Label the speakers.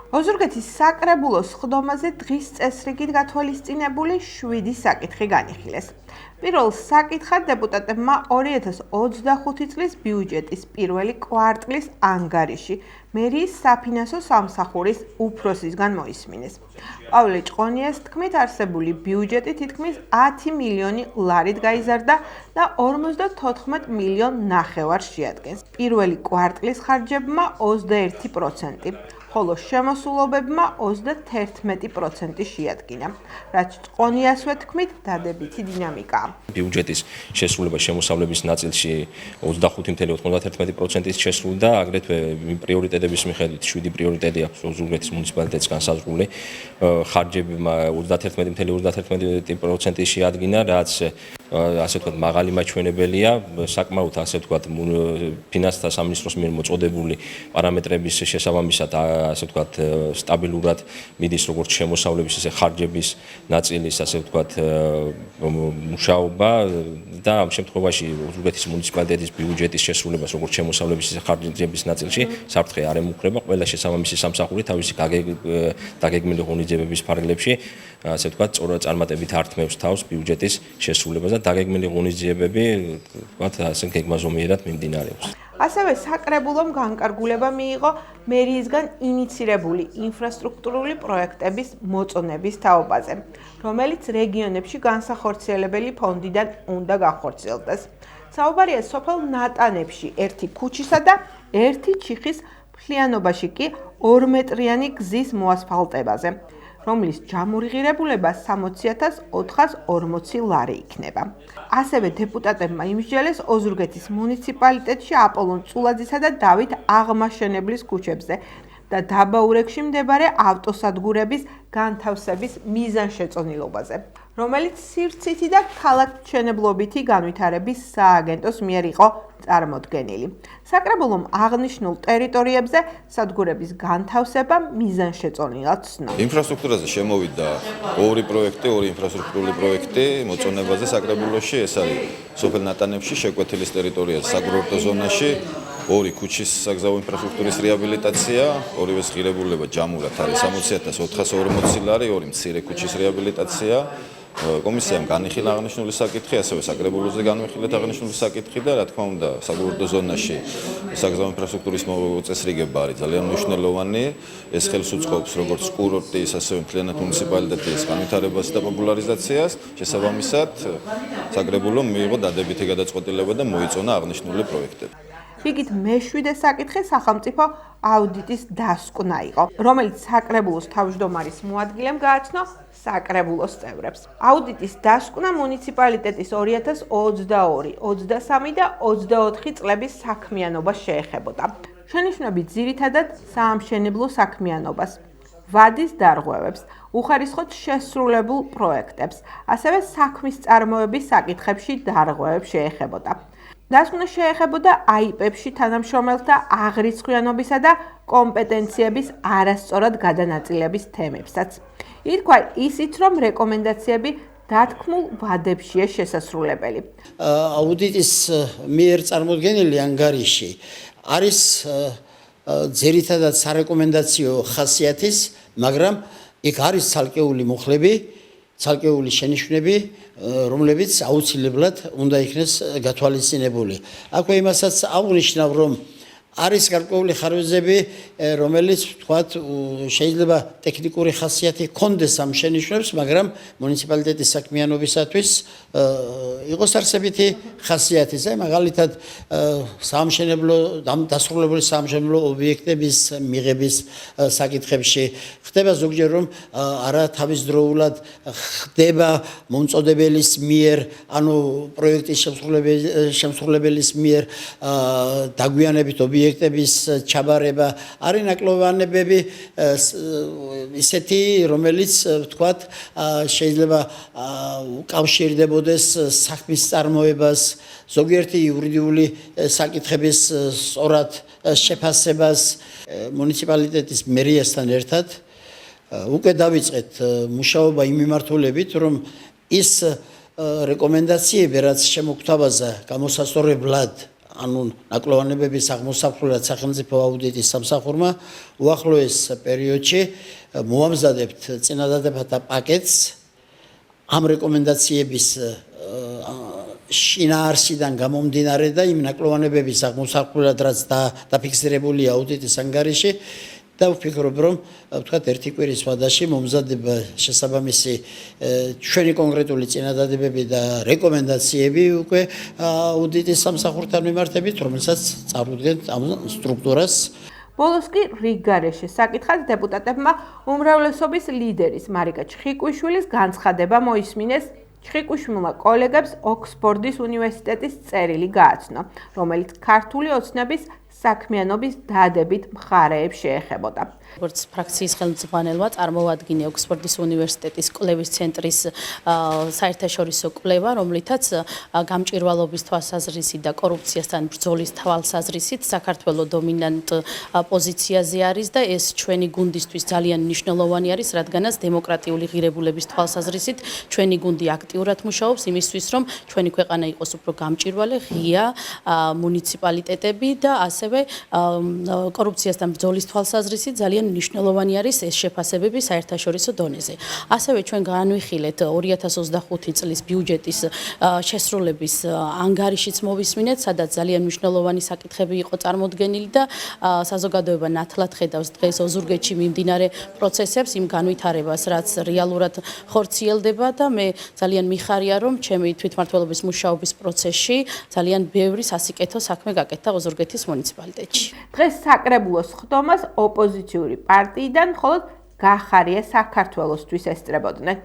Speaker 1: ოზურგეთის საკრებულოს სხდომაზე დღის წესრიგით გათვალისწინებული 7 საკითხი განიხილეს. პირველ საკითხად დეპუტატებმა 2025 წლის ბიუჯეტის პირველი კვარტლის ანგარიში მერიის საფინანსო სამსახურის უფროსისგან მოისმინეს. პავლე ჭყონიას თქმით, არსებული ბიუჯეტი თითქმის 10 მილიონი ლარით გაიზარდა და 54 მილიონ ნახევარს შეადგენს. პირველი კვარტლის ხარჯებმა 21%. ხოლო შემოსულობებმა 31% შეადგინა, რაც ჭყონიასვე თქმით დადებითი დინამიკაა.
Speaker 2: ბიუჯეტის შესრულება შემოსავლების ნაწილში 25.91%-ით შესრულდა, აგრეთვე პრიორიტეტების მიხედვით 7 პრიორიტეტი აქვს ოზურგეთის მუნიციპალიტეტს განსაზღვრული. ხარჯებმა 31.31% შეადგინა, რაც ასე ვთქვათ, მაღალი მაჩვენებელია, საკმაოდ ასე ვთქვათ, ფინანსთა სამინისტროს მიერ მოწოდებული პარამეტრების შესაბამისად, ასე ვთქვათ, სტაბილურად მიდის როგორც შემოსავლების, ისე ხარჯების ნაწილის, ასე ვთქვათ, მუშაობა და ამ შემთხვევაში ოზურგეთის მუნიციპალიტეტის ბიუჯეტის შესრულებას როგორც შემოსავლების, ისე ხარჯების ნაწილში საფრთხე არ ემუქრება. ყველა შესაბამისი სამსახური თავისი დაგეგმილი ღონისძიებების ფარგლებში, ასე ვთქვათ, სწორად წარმატებით ართმევს თავს ბიუჯეტის შესრულებას და დაგეგმილი ღონისძიებები, ვთქვათ, ასე გეგმაზომიერად მიმდინარეობს.
Speaker 1: ასევე საკრებულომ განკარგულება მიიღო მერიისგან ინიცირებული ინფრასტრუქტურული პროექტების მოწონების თაობაზე, რომელიც რეგიონებში განსახორციელებელი ფონდიდან უნდა განხორციელდეს. საუბარია სოფელ ნატანებში ერთი ქუჩისა და ერთი ჩიხის მთლიანობაში კი 2 მეტრიანი გზის მოასფალტებაზე, რომლის ჯამური ღირებულება 60.440 ლარი იქნება. ასევე დეპუტატებმა იმსჯელეს ოზურგეთის მუნიციპალიტეტში აპოლონ წულაძისა და დავით აღმაშენებლის ქუჩებზე და დაბაურეკში მდებარე ავტოსადგურების განთავსების მიზანშეწონილობაზე, რომელიც სივრცითი და ქალაქმშენებლობითი განვითარების სააგენტოს მიერ იყო წარმოდგენილი. საკრებულომ აღნიშნულ ტერიტორიებზე სადგურების განთავსება მიზანშეწონილად ცნო.
Speaker 3: ინფრასტრუქტურაზე შემოვიდა 2 პროექტი, 2 ინფრასტრუქტურული პროექტი მოწონებაზე საკრებულოში, ეს არის სოფელ ნატანებში, შეკვეთილის ტერიტორიაზე, საკურორტო ზონაში, 2 ქუჩის საგზაო ინფრასტრუქტურის რეაბილიტაცია, ორივეს ღირებულება ჯამურად არის 60.440 ლარი, 2 მცირე ქუჩის რეაბილიტაცია. კომისიამ განიხილა აღნიშნული საკითხი, ასევე საკრებულოზე განვიხილეთ აღნიშნული საკითხი და რა თქმა უნდა, საკურორტო ზონაში საგზაო ინფრასტრუქტურის მოწესრიგება არის ძალიან მნიშვნელოვანი. ეს ხელს უწყობს როგორც კურორტის, ასევე მთლიანად მუნიციპალიტეტის განვითარებას და პოპულარიზაციას. შესაბამისად, საკრებულომ მიიღო დადებითი გადაწყვეტილება და მოიწონა აღნიშნული პროექტები.
Speaker 1: იქით მე-7 საკითხი სახელმწიფო აუდიტის დასკვნა იყო, რომელიც საკრებულოს თავმჯდომარის მოადგილემ გააცნო საკრებულოს წევრებს. აუდიტის დასკვნა მუნიციპალიტეტის 2022, 23 და 24 წლების საქმიანობას შეეხებოდა. შენიშვნები ძირითადად საამშენებლო საქმიანობას, ვადის დარღვევებს, უხარისხოდ შესრულებულ პროექტებს, ასევე საქმის წარმოების საკითხებში დარღვევებს შეეხებოდა. დასკვნა შეეხებოდა აიპებში თანამშრომელთა აღრიცხვიანობისა და კომპეტენციების არასწორად გადანაწილების თემებსაც. ითქვა ისიც, რომ რეკომენდაციები დათქმულ ვადებშია შესასრულებელი.
Speaker 4: აუდიტის მიერ წარმოდგენილი ანგარიში არის ძირითადად სარეკომენდაციო ხასიათის, მაგრამ იქ არის ცალკეული მუხლები, ცალკეული შენიშვნები, რომლებიც აუცილებლად უნდა იქნეს გათვალისწინებული. აქვე იმასაც აღვნიშნავ, რომ არის გარკვეული ხარვეზები, რომელიც ვთქვათ, შეიძლება ტექნიკური ხასიათი ჰქონდეს ამ შენიშვნებს, მაგრამ მუნიციპალიტეტის საქმიანობისათვის იყოს არსებითი ხასიათი. მაგალითად, საამშენებლო დასრულებული საამშენებლო ობიექტების მიღების საკითხებში ხდება ზოგჯერ, რომ არა თავისდროულად ხდება მომწოდებელის მიერ, ანუ პროექტის შემსრულებელის მიერ დაგვიანებით ობიექტების ჩაბარება, არის ნაკლოვანებები ისეთი, რომელიც ვთქვათ, შეიძლება უკავშირდებოდეს საქმის წარმოებას, ზოგიერთი იურიდიული საკითხების სწორად შეფასებას. მუნიციპალიტეტის მერიასთან ერთად უკვე დავიწყეთ მუშაობა იმ მიმართულებით, რომ ის რეკომენდაციები, რაც შემოგვთავაზა გამოსასწორებლად ანუ ნაკლოვანებების აღმოსავლურად სახელმწიფო აუდიტის სამსახურმა უახლოეს პერიოდში მოამზადებთ წინადადებათა პაკეტს ამ რეკომენდაციების შინაარსიდან გამომდინარე და იმ ნაკლოვანებების აღმოსავლურად რაც დაფიქსირებულია აუდიტის ანგარიში და ვფიქრობ რომ ვთქვათ ერთი კვირის ვადაში მომზადება შესაბამისი ჩვენი კონკრეტული წინადადებები და რეკომენდაციები უკვე აუდიტის სამსახურთან მიმართებით რომელსაც წარუდგენთ ამ სტრუქტურას
Speaker 1: ბოლოს კი რიგგარეშე საკითხად დეპუტატებმა უმრავლესობის ლიდერის მარიკა ჩხიკვიშვილის განცხადება მოისმინეს ჩხიკვიშვილმა კოლეგებს ოქსფორდის უნივერსიტეტის წერილი გააცნო, რომელიც ქართული ოცნების საქმიანობის დადებით მხარეებს შეეხებოდა.
Speaker 5: როგორც ფრაქციის ხელმძღვანელმა წარმოვადგინე ოქსფორდის უნივერსიტეტის კვლევის ცენტრის საერთაშორისო კვლევა, რომლითაც გამჭვირვალობის თვალსაზრისით და კორუფციასთან ბრძოლის თვალსაზრისით საქართველოს დომინანტ პოზიციაზე არის და ეს ჩვენი გუნდისთვის ძალიან მნიშვნელოვანი არის, რადგანაც დემოკრატიული ღირებულების თვალსაზრისით ჩვენი გუნდი აქტიურად მუშაობს იმისთვის, რომ ჩვენი ქვეყანა იყოს უფრო გამჭვირვალე, ღია მუნიციპალიტეტები და ასევე კორუფციასთან ბრძოლის თვალსაზრისით ძალიან მნიშვნელოვანი არის ეს შეფასებები საერთაშორისო დონეზე. ასევე ჩვენ განვიხილეთ 2025 წლის ბიუჯეტის შესრულების ანგარიშიც მოვისმინეთ, სადაც ძალიან მნიშვნელოვანი საკითხები იყო წარმოდგენილი და საზოგადოება ნათლად ხედავს დღეს ოზურგეთში მიმდინარე პროცესებს, იმ განვითარებას, რაც რეალურად ხორციელდება და მე ძალიან მიხარია, რომ ჩემი თვითმმართველობის მუშაობის პროცესში ძალიან ბევრი სასიკეთო საქმე გაკეთდა ოზურგეთის მუნიციპალიტეტში.
Speaker 1: დღეს საკრებულოს ხდომას ოპოზიციური პარტიიდან მხოლოდ გახარია საქართველოსთვის ესწრებოდნენ.